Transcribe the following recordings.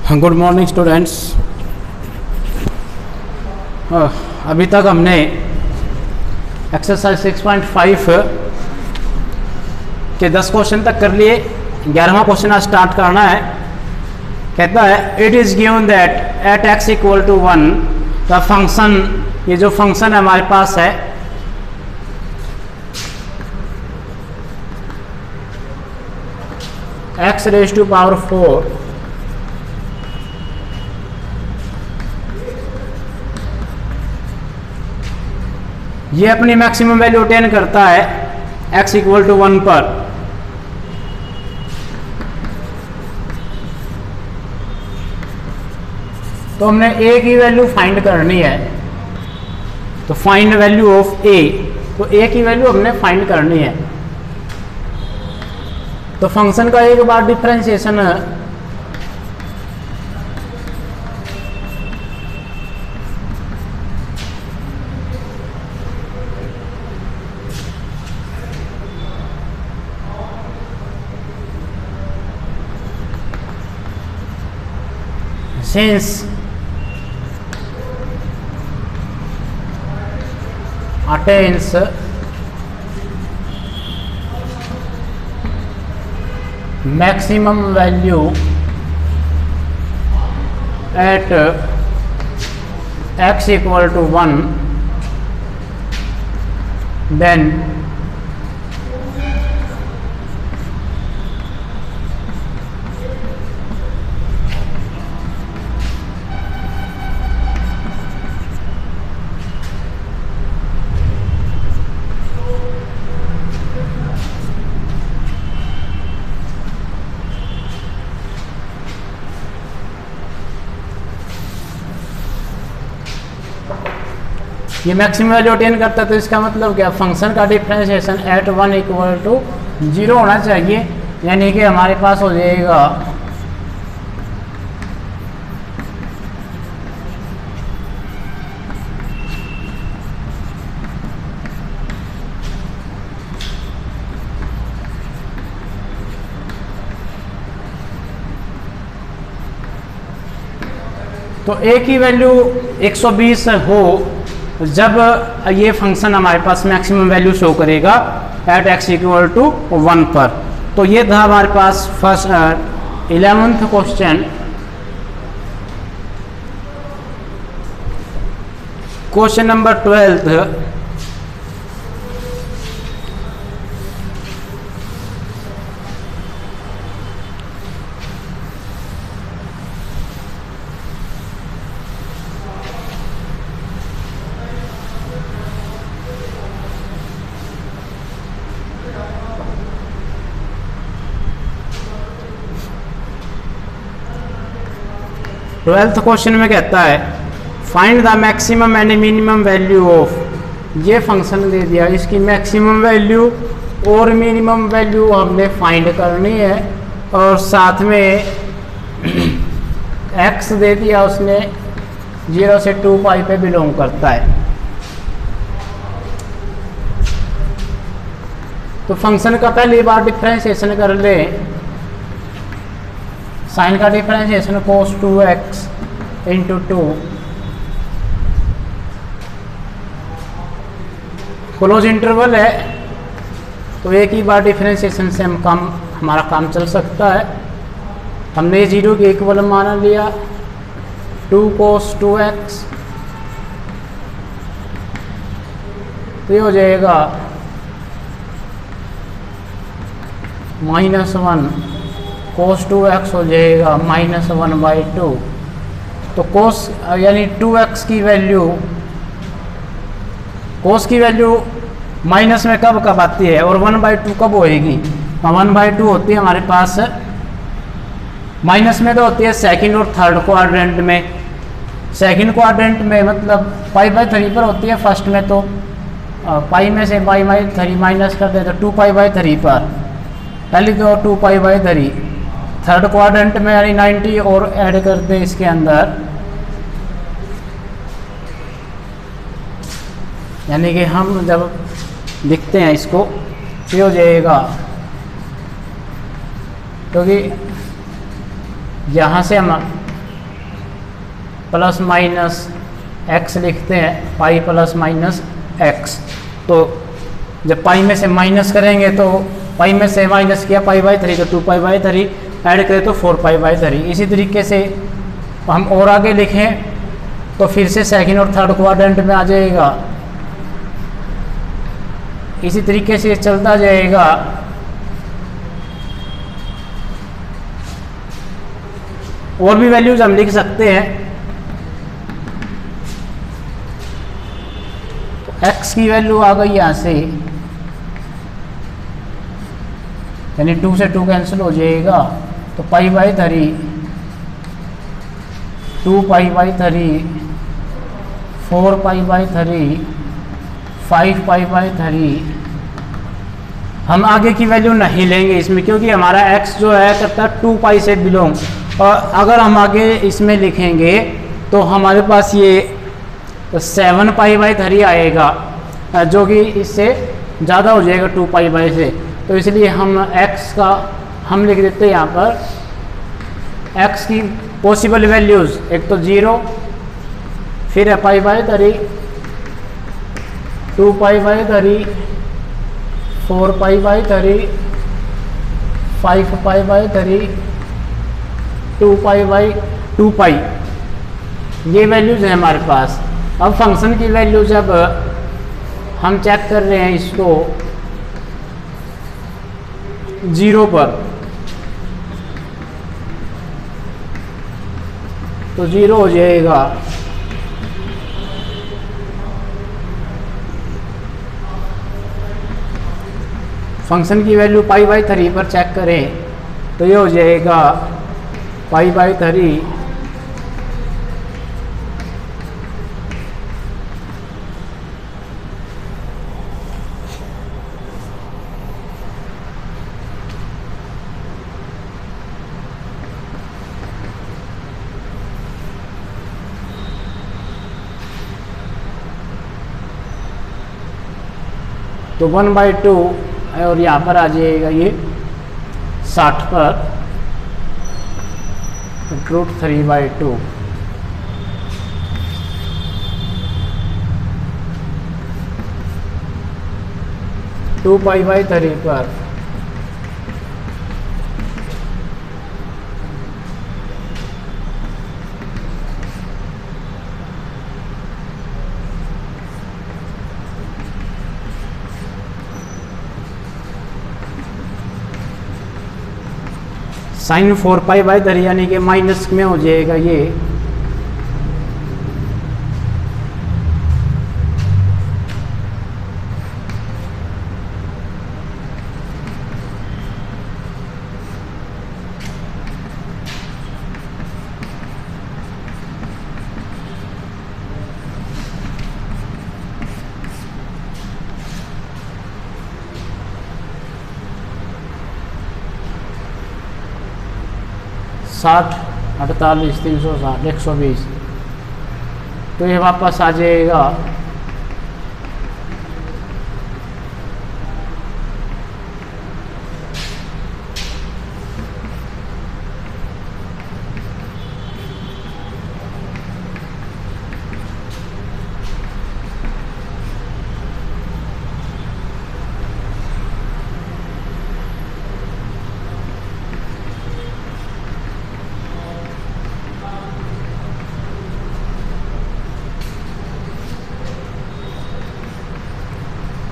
Good morning students. अभी तक हमने एक्सरसाइज 6.5 के 10 क्वेश्चन तक कर लिए। 11वां क्वेश्चन आज स्टार्ट करना है। कहता है it is given that at x equal to 1 the function, ये जो फंक्शन है हमारे पास है x रेज टू पावर 4 ये अपनी मैक्सिमम वैल्यू अटेन करता है x इक्वल टू 1 पर। तो हमने a की वैल्यू फाइंड करनी है, तो फाइंड वैल्यू ऑफ a, तो a की वैल्यू हमने फाइंड करनी है। तो फंक्शन का एक बार differentiation since attains maximum value at x equal to 1, then ये मैक्सिमम वैल्यू अटेन करता है। तो इसका मतलब क्या, फंक्शन का डिफरेंशिएशन एट 1 इक्वल टू 0 होना चाहिए, यानी कि हमारे पास हो जाएगा तो a की वैल्यू 120 हो जब ये फंक्शन हमारे पास मैक्सिमम वैल्यू शो करेगा एट x इक्वल टू 1 पर। तो ये था हमारे पास first 11th question. Question number 12th, question में कहता है find the maximum and minimum value of, ये फंक्शन दे दिया, इसकी मैक्सिमम वैल्यू और मिनिमम वैल्यू हमने फाइंड करनी है, और साथ में x दे दिया उसने 0 से 2 पाई पे बिलोंग करता है। तो फंक्शन का पहली बार डिफरेंशिएशन कर ले, साइन का differentiation cos 2x into 2, close interval है तो एक ही बार डिफरेंशिएशन से हमारा काम चल सकता है। हमने 0 के इक्वल मान लिया 2 cos 2x, तो ये हो जाएगा -1 cos 2x हो जाएगा -1/2। तो cos यानी 2x की वैल्यू, cos की वैल्यू माइनस में कब आती है और 1/2 कब होएगी? 1/2 होती है हमारे पास माइनस में, तो होती है सेकंड और थर्ड क्वाड्रेंट में। सेकंड क्वाड्रेंट में मतलब π/3 पर होती है, फर्स्ट में तो पाई में से π/3 माइनस कर दे तो 2π/3 पर, पहले तो 2π/3। थर्ड क्वाड्रेंट में यानी 90 और ऐड कर दे इसके अंदर, यानी कि हम जब लिखते हैं इसको ये हो जाएगा, क्योंकि यहाँ से हम प्लस माइनस एक्स लिखते हैं, पाई प्लस माइनस एक्स। तो जब पाई में से माइनस करेंगे तो पाई में से माइनस किया पाई बाई 3 तो 2π/3, ऐड करें तो 4π/3। इसी तरीके से हम और आगे लिखें तो फिर से सेकंड और थर्ड क्वाड्रेंट में आ जाएगा। इसी तरीके से चलता जाएगा। और भी वैल्यूज हम लिख सकते हैं। तो x की वैल्यू आ गई यहाँ से, यानी 2 से 2 कैंसिल हो जाएगा, तो π/3, 2π/3, 4π/3, 5π/3। हम आगे की वैल्यू नहीं लेंगे इसमें, क्योंकि हमारा x जो है करता 2π से बिलोंग। और अगर हम आगे इसमें लिखेंगे तो हमारे पास ये 7π/3 आएगा, जो कि इससे ज़्यादा हो जाएगा 2π से। तो इसलिए हम x का हम लिख देते हैं यहाँ पर x की पॉसिबल वैल्यूज़, एक तो 0, फिर है π/3, 2π/3, 4π/3, 5π/3, 2π/2π। ये वैल्यूज़ हैं हमारे पास। अब फंक्शन की वैल्यू जब हम चेक कर रहे हैं इसको 0 पर, तो 0 हो जाएगा। फंक्शन की वैल्यू π/3 पर चेक करें तो ये हो जाएगा π/3, तो 1/2 और यहाँ पर आ जाएगा ये 60 पर √3/2। टू π/3 पर sin 4π/3, यानी कि माइनस में हो जाएगा ये साठ 48 360 120। तो ये वापस आ जाएगा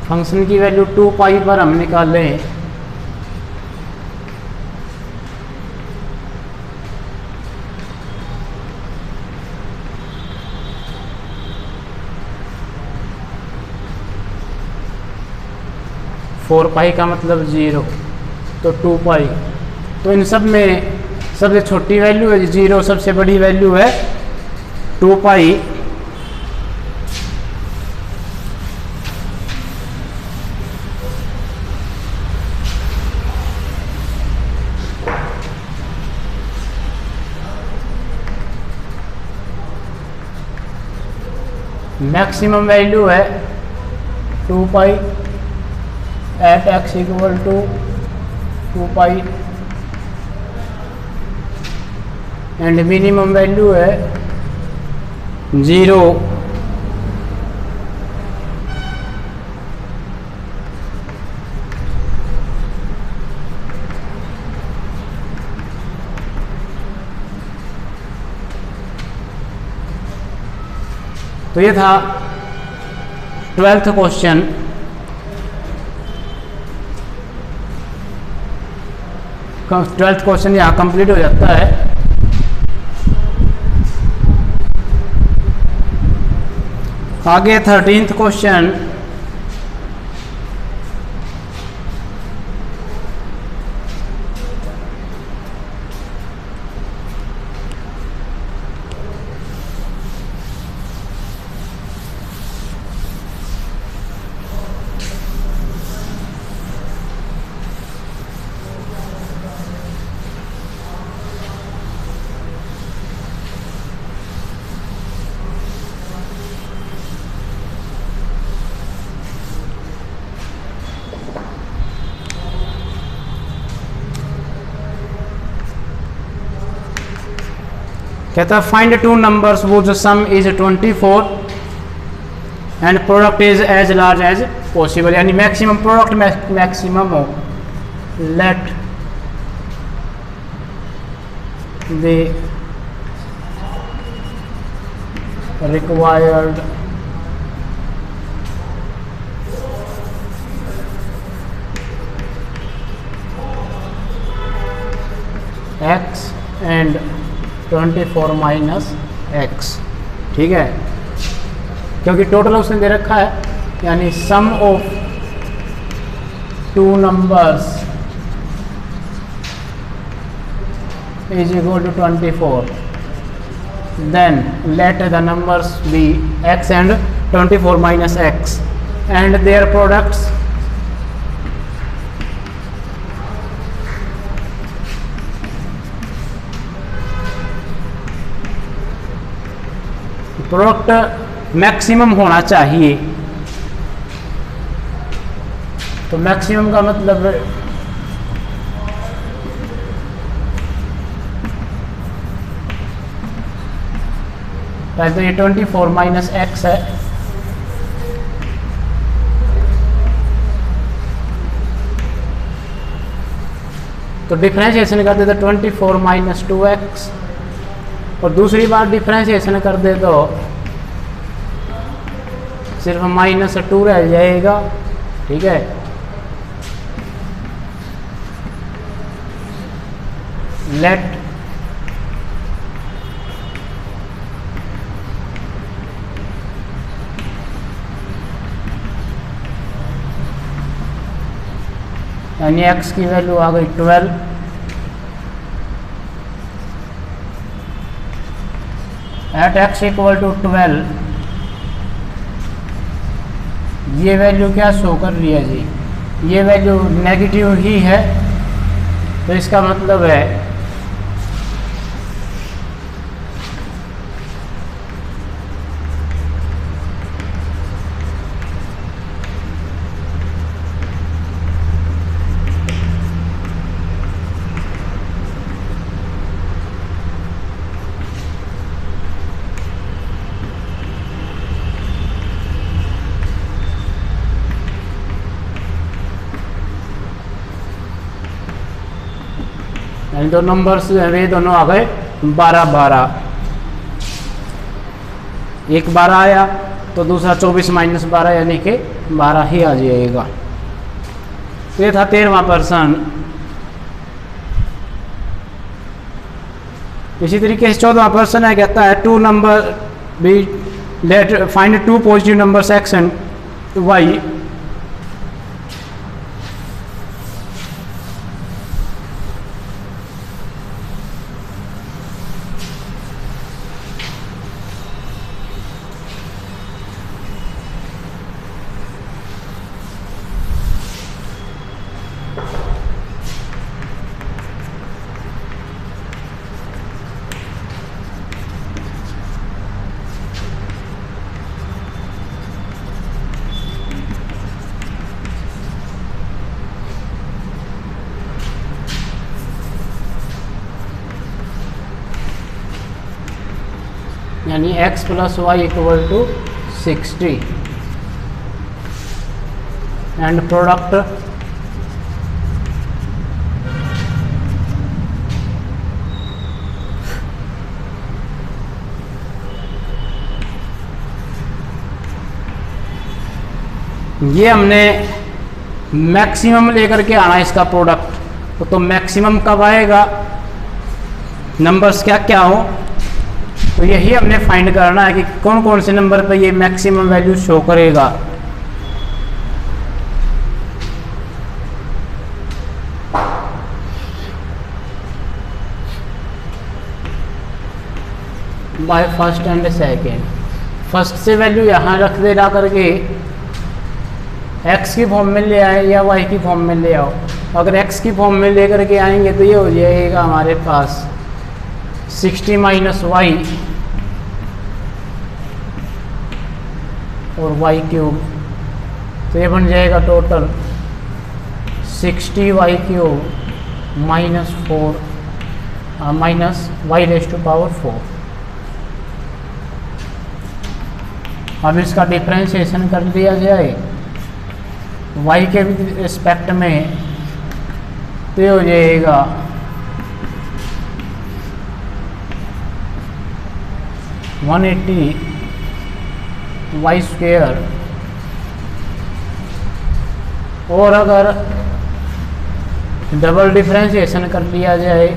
फंक्शन की वैल्यू 2π पर हम निकालें π का मतलब 0, तो 2π। तो इन सब में सबसे छोटी वैल्यू है 0, सबसे बड़ी वैल्यू है 2π। मैक्सिमम वैल्यू है 2π at x equal to 2π and minimum value है 0 तो ये था 12th क्वेश्चन। ट्वेल्थ क्वेश्चन यहाँ कंप्लीट हो जाता है। आगे 13th क्वेश्चन। कहता है फाइंड टू नंबर्स वो जो sum is 24 and product is as large as possible, यानी मैक्सिमम प्रोडक्ट मैक्सिमम हो। Let the required x and 24 minus x, ठीक है, क्योंकि टोटल उसने दे रखा है, यानी sum of two numbers is equal to 24, then let the numbers be x and 24 minus x and their products product maximum होना चाहिए। तो मैक्सिमम का मतलब पहले तो ये 24 माइनस एक्स है, तो डिफरेंशिएशन कर दे तो 24 माइनस 2x, और दूसरी बार डिफरेंशिएशन कर दे तो सिर्फ माइनस 2 रह जाएगा, ठीक है। लेट यानी x की वैल्यू आ गई 12, एट x इक्वल टू 12 ये वैल्यू क्या शो कर रही है जी, ये वैल्यू नेगेटिव ही है, तो इसका मतलब है दो नंबर्स वे दोनों आ गए 12-12, एक 12 आया तो दूसरा 24 माइनस 12 यानी कि 12 ही आ जाएगा। तो ये था 13वां प्रश्न। इसी तरीके से 14वां प्रश्न है, कहता है two number be let find two positive numbers x and y यानी x plus y equal to 60 and product ये हमने मैक्सिमम लेकर के आना है इसका प्रोडक्ट। तो मैक्सिमम कब आएगा, नंबर्स क्या क्या हो, तो यही हमने फाइंड करना है कि कौन कौन से नंबर पे ये मैक्सिमम वैल्यू शो करेगा। By first and second, first से वैल्यू यहाँ रख दे ला करके x की फॉर्म में ले आए या y की फॉर्म में ले आओ। अगर x की फॉर्म में ले करके आएंगे तो ये हो जाएगा हमारे पास 60 माइनस वाई और y क्यूब, तो ये बन जाएगा total 60 y cube minus 4 minus y raise to power 4। अब इसका डिफरेंशिएशन कर दिया जाए y के रिस्पेक्ट में, तो ये हो जाएगा 180 वाई स्क्वेयर। और अगर डबल डिफरेंशिएशन कर लिया जाए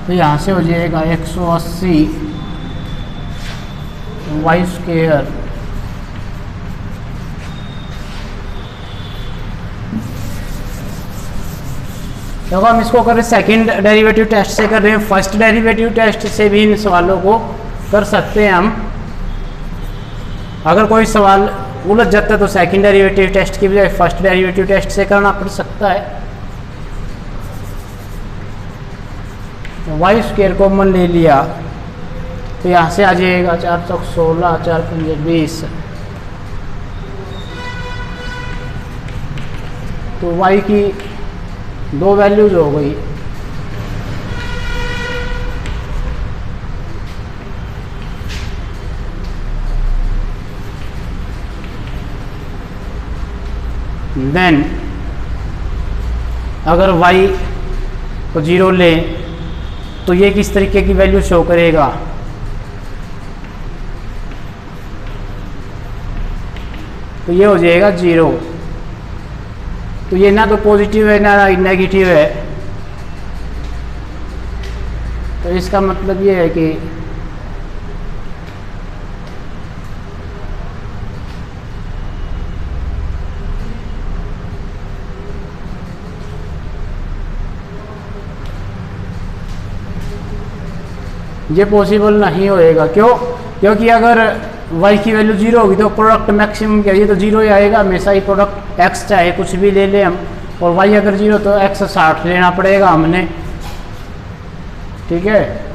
तो यहाँ से हो जाएगा 180 वाई स्क्वेयर तो हम इसको कर रहे सेकेंड डेरिवेटिव टेस्ट से कर रहे हैं, फर्स्ट डेरिवेटिव टेस्ट से भी इन सवालों को कर सकते हैं हम। अगर कोई सवाल उलझ जाता है तो सेकेंड डेरिवेटिव टेस्ट की बजाय फर्स्ट डेरिवेटिव टेस्ट से करना पड़ सकता है। वाई स्क्वेयर कॉमन ले लिया तो यहाँ से आ जाएगा 416 4 5 20, तो y की दो वैल्यूज हो गई। देन अगर y को 0 ले तो ये किस तरीके की वैल्यू शो करेगा, तो ये हो जाएगा 0। तो ये ना तो पॉजिटिव है ना नेगेटिव है, तो इसका मतलब ये है कि ये पॉसिबल नहीं होएगा। क्यों? क्योंकि अगर y की वैल्यू 0 होगी तो प्रोडक्ट मैक्सिमम क्या, ये तो 0 ही आएगा हमेशा ही। प्रोडक्ट x चाहे कुछ भी ले लें हम, और y अगर 0 तो x 60 लेना पड़ेगा हमने, ठीक है।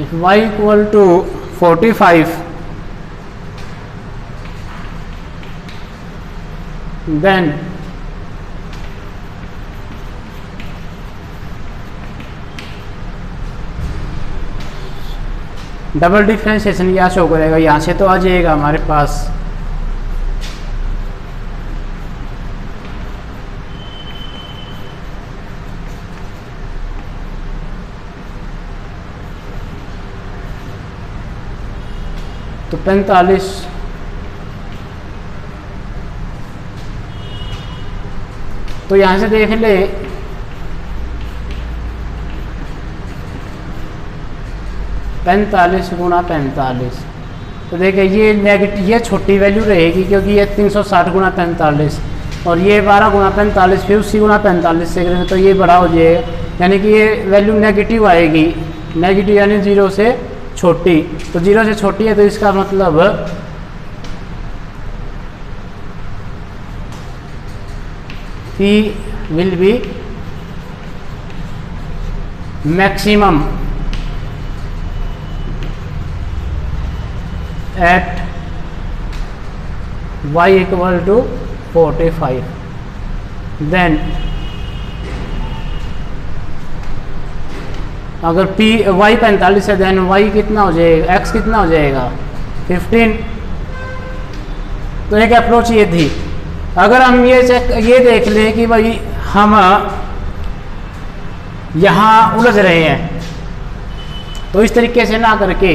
If y equal to 45, then double differentiation यहाँ शो करेगा, यहाँ से तो आ जाएगा हमारे पास तो 45, तो यहाँ से देख ले 45 गुणा 45, तो देखिए ये नेगेटिव, ये छोटी वैल्यू रहेगी क्योंकि ये 360 गुणा 45, और ये 12 गुना 45, फिर उसी गुना 45 से करेंगे तो ये बड़ा हो जाएगा, यानी कि ये वैल्यू नेगेटिव आएगी। नेगेटिव यानी 0 से छोटी, तो 0 से छोटी है तो इसका मतलब P will be maximum at y equal to 45. Then अगर P y 45 है देन y कितना हो जाएगा, x कितना हो जाएगा 15। तो एक अप्रोच ये थी। अगर हम ये देख लें कि भाई हम यहाँ उलझ रहे हैं, तो इस तरीके से ना करके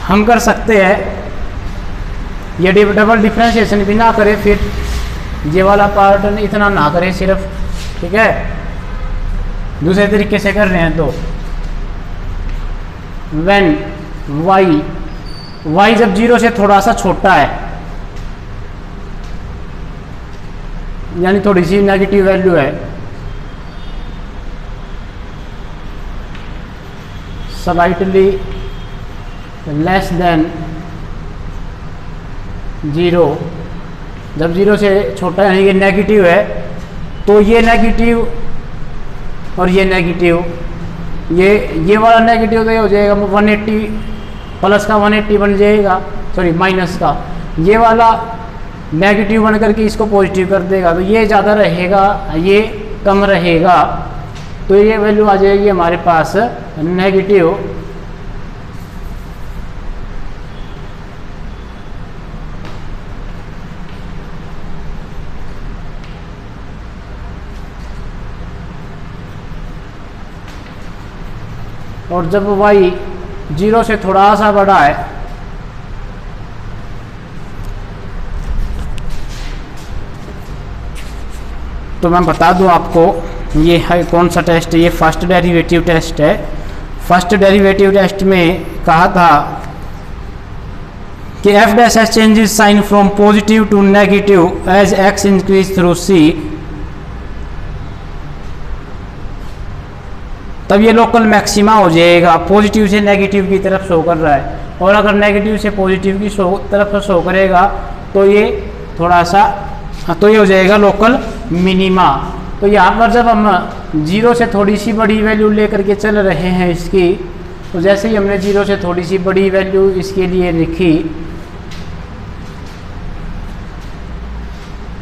हम कर सकते हैं, ये डबल डिफ्रेंशिएशन भी ना करें, फिर ये वाला पार्ट इतना ना करें सिर्फ, ठीक है। दूसरे तरीके से कर रहे हैं तो व्हेन y जब 0 से थोड़ा सा छोटा है, यानी थोड़ी सी नेगेटिव वैल्यू है, स्लाइटली लेस देन 0, जब 0 से छोटा है यानी ये नेगेटिव है, तो ये नेगेटिव और ये नेगेटिव, ये वाला नेगेटिव तो ये हो जाएगा 180 प्लस का 180 बन जाएगा, सॉरी माइनस का, ये वाला नेगेटिव बन करके इसको पॉजिटिव कर देगा, तो ये ज़्यादा रहेगा, ये कम रहेगा, तो ये वैल्यू आ जाएगी हमारे पास नेगेटिव और जब y 0 से थोड़ा सा बड़ा है तो मैं बता दूं आपको, ये है कौन सा टेस्ट है, ये फर्स्ट डेरिवेटिव टेस्ट है। फर्स्ट डेरिवेटिव टेस्ट में कहा था कि f dash s changes sign from positive to negative as x increases through c, तब ये लोकल मैक्सिमा हो जाएगा, पॉजिटिव से नेगेटिव की तरफ शो कर रहा है, और अगर नेगेटिव से पॉजिटिव की तरफ शो करेगा तो ये थोड़ा सा, तो ये हो जाएगा लोकल मिनिमा। तो यहाँ पर जब हम 0 से थोड़ी सी बड़ी वैल्यू लेकर के चल रहे हैं इसकी, तो जैसे ही हमने 0 से थोड़ी सी बड़ी वैल्यू इसके लिए लिखी,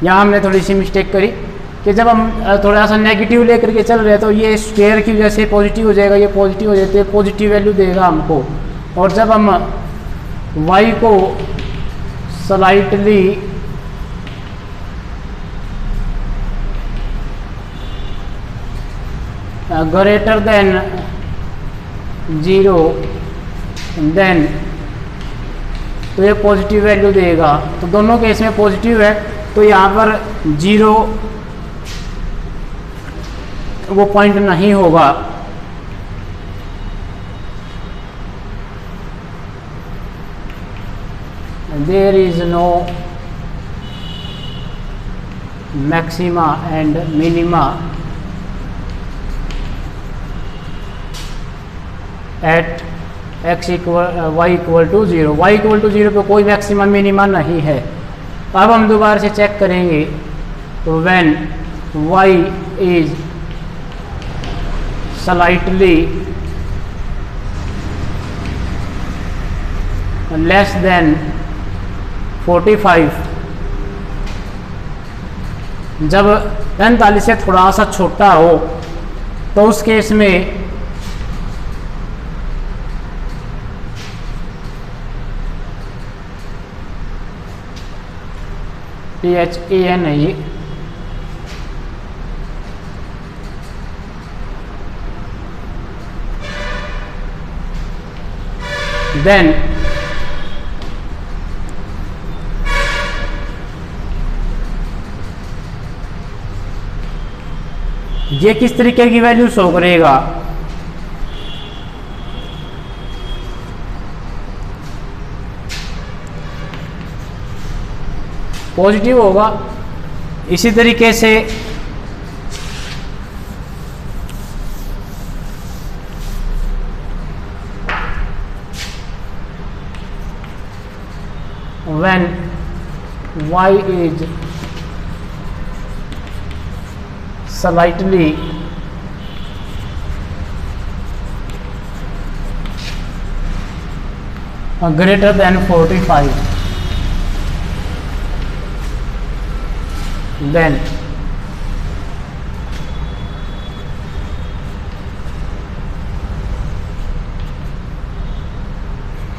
यहाँ हमने थोड़ी सी मिस्टेक करी कि जब हम थोड़ा सा नेगेटिव लेकर के चल रहे हैं तो ये स्क्वायर की वजह से पॉजिटिव हो जाएगा, ये पॉजिटिव हो जाते हैं, पॉजिटिव वैल्यू देगा हमको। और जब हम y को स्लाइटली ग्रेटर देन 0 देन, तो ये पॉजिटिव वैल्यू देगा। तो दोनों केस में पॉजिटिव है, तो यहाँ पर 0 वो पॉइंट नहीं होगा। There is no maxima and minima at x y equal to 0, y equal to 0 पे कोई मैक्सिमा मिनिमा नहीं है। अब हम दोबारा से चेक करेंगे, तो when y is slightly less than 45, जब 45 से थोड़ा सा छोटा हो तो उस केस में THEN है ये, देन ये किस तरीके की वैल्यू शो करेगा, पॉजिटिव होगा। इसी तरीके से when y is slightly greater than 45, then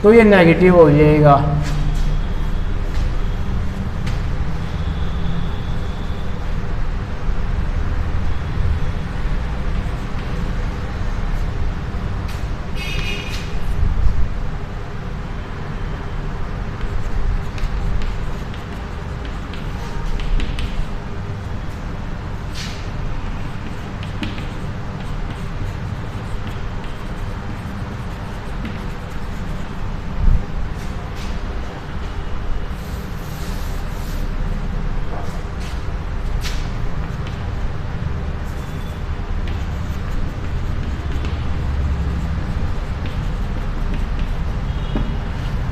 तो ये नेगेटिव हो जाएगा।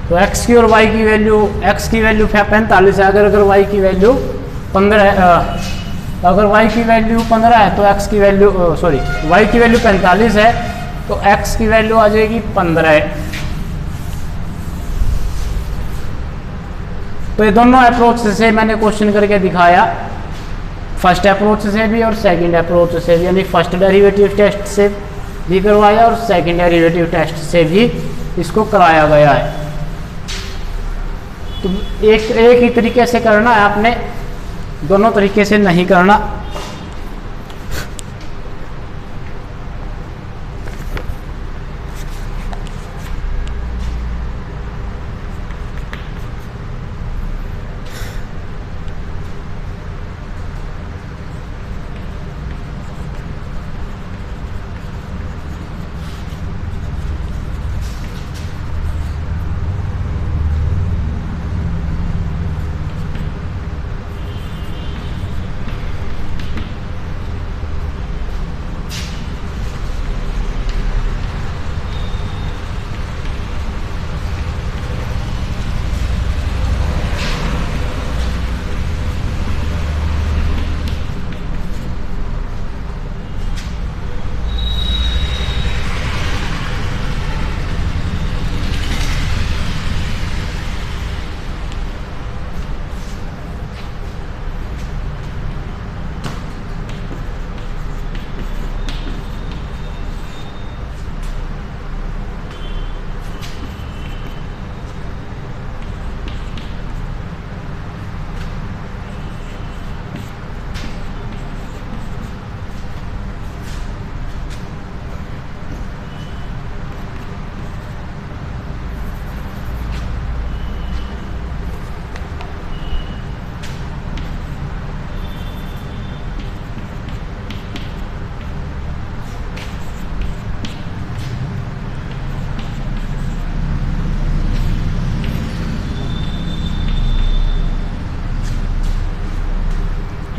तो x की और y की वैल्यू, x की वैल्यू 45 है, अगर y की वैल्यू 15 है, अगर y की वैल्यू 15 है तो x की वैल्यू y की वैल्यू 45 है तो x की वैल्यू आ जाएगी 15। तो ये दोनों अप्रोच से मैंने क्वेश्चन करके दिखाया, फर्स्ट अप्रोच से भी और सेकंड अप्रोच से भी, यानी फर्स्ट डेरिवेटिव टेस्ट से भी करवाया और सेकंड डेरिवेटिव टेस्ट से भी इसको कराया गया है। तो एक ही तरीके से करना है आपने, दोनों तरीके से नहीं करना।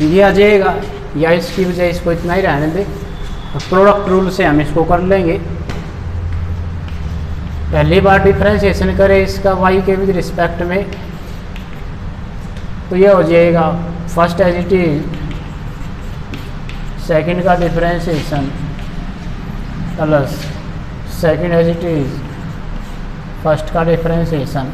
ये आ जाएगा, या इसकी वजह इसको इतना ही रहने दे, प्रोडक्ट रूल से हम इसको कर लेंगे। पहली बार डिफ्रेंशिएशन करें इसका y के विद रिस्पेक्ट में, तो ये हो जाएगा first as it is, second का differentiation plus second as it is first का डिफ्रेंशिएशन।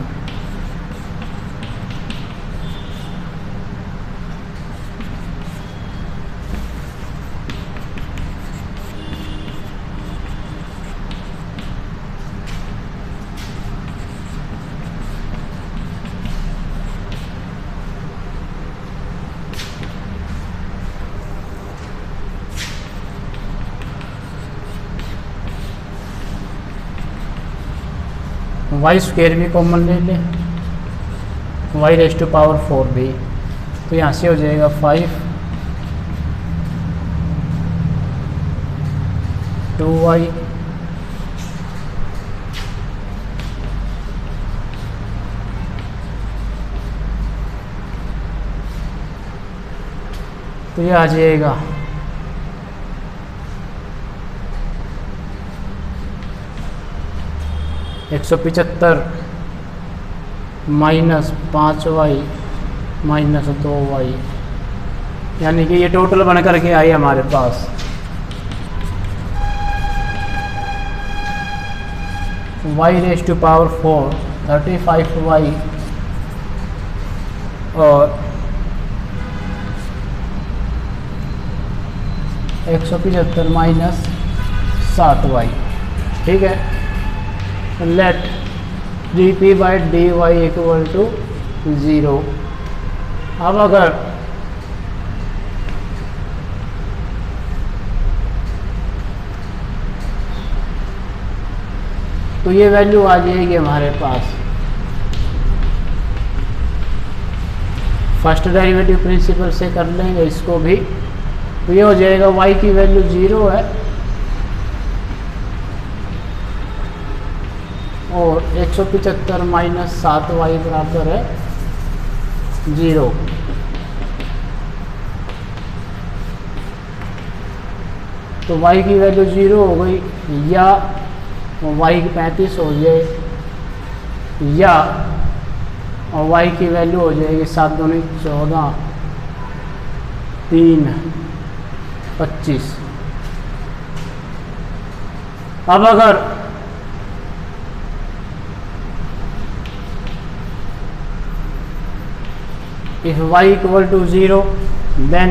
वाई स्क्वेयर भी कॉमन ले लें, वाई रेज टू पावर 4 भी, तो यहाँ से हो जाएगा 5 2y तो ये आ जाएगा -175 -5y -2y, यानी कि ये टोटल बन करके आई हमारे पास y⁴ 35y और 175 -7y। ठीक है, लेट 3p/dy = 0। अब अगर तो ये वैल्यू आ जाएगी हमारे पास, फर्स्ट डेरिवेटिव प्रिंसिपल से कर लेंगे इसको भी, तो ये हो जाएगा y की वैल्यू 0 है और 175 - 7y बराबर है 0। तो y की वैल्यू 0 हो गई, या y की 35 हो जाए, या और y की वैल्यू हो जाएगी 7 दूनी 14 3 25। अब अगर if y = 0 then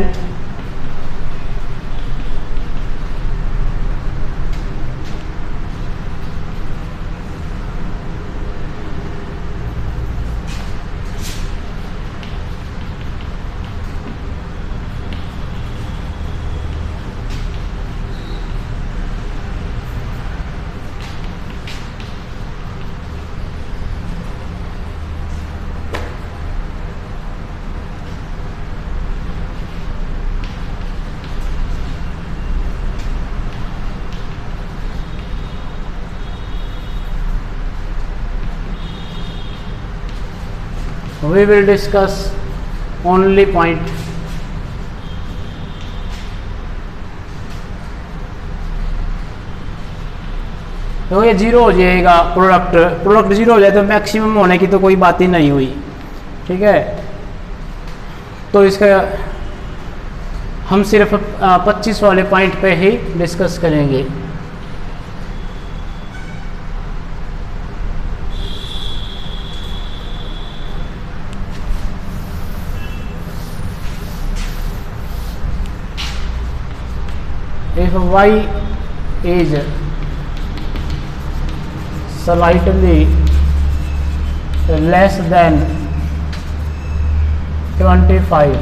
we will discuss only point तो ये 0 हो जाएगा, प्रोडक्ट 0 हो जाए तो मैक्सिमम होने की तो कोई बात ही नहीं हुई। ठीक है, तो इसका हम सिर्फ 25 वाले पॉइंट पे ही डिस्कस करेंगे। If y is slightly less than 25,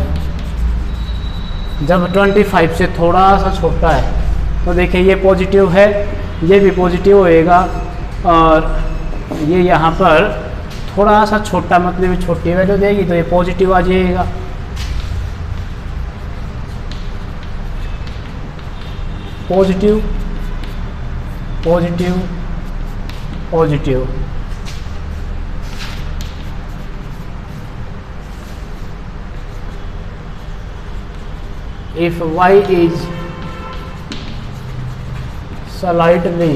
जब 25 से थोड़ा सा छोटा है तो देखिए ये पॉजिटिव है, ये भी पॉजिटिव होएगा, और ये यहाँ पर थोड़ा सा छोटा मतलब छोटी वैल्यू देगी तो ये पॉजिटिव आ जाएगा। Positive positive positive, if y is slightly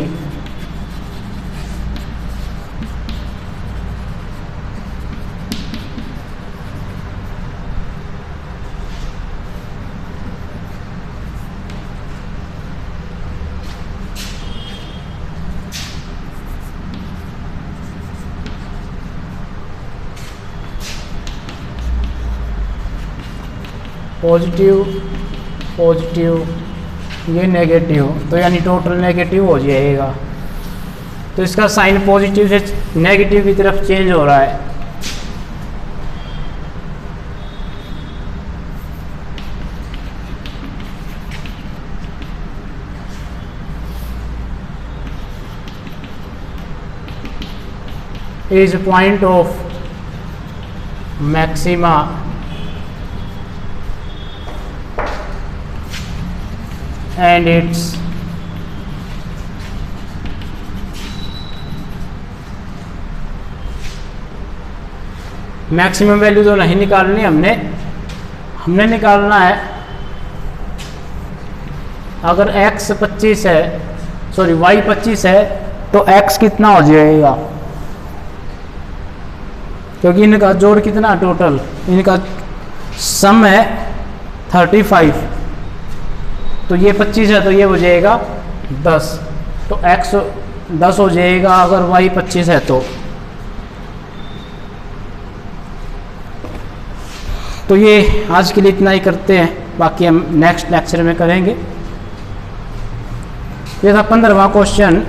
positive positive ये नेगेटिव, तो यानी टोटल नेगेटिव हो जाएगा। तो इसका साइन पॉजिटिव से नेगेटिव की तरफ चेंज हो रहा है। is point of maxima and its maximum value तो नहीं निकालनी, हमने निकालना है अगर x 25 है, सॉरी y 25 है, तो x कितना हो जाएगा, क्योंकि इनका जोड़ कितना टोटल, इनका सम है 35, तो ये 25 है तो ये हो जाएगा 10, तो x 10 हो जाएगा अगर y 25 है तो ये आज के लिए इतना ही करते हैं, बाकी हम नेक्स्ट लेक्चर में करेंगे। ये था 15वां क्वेश्चन।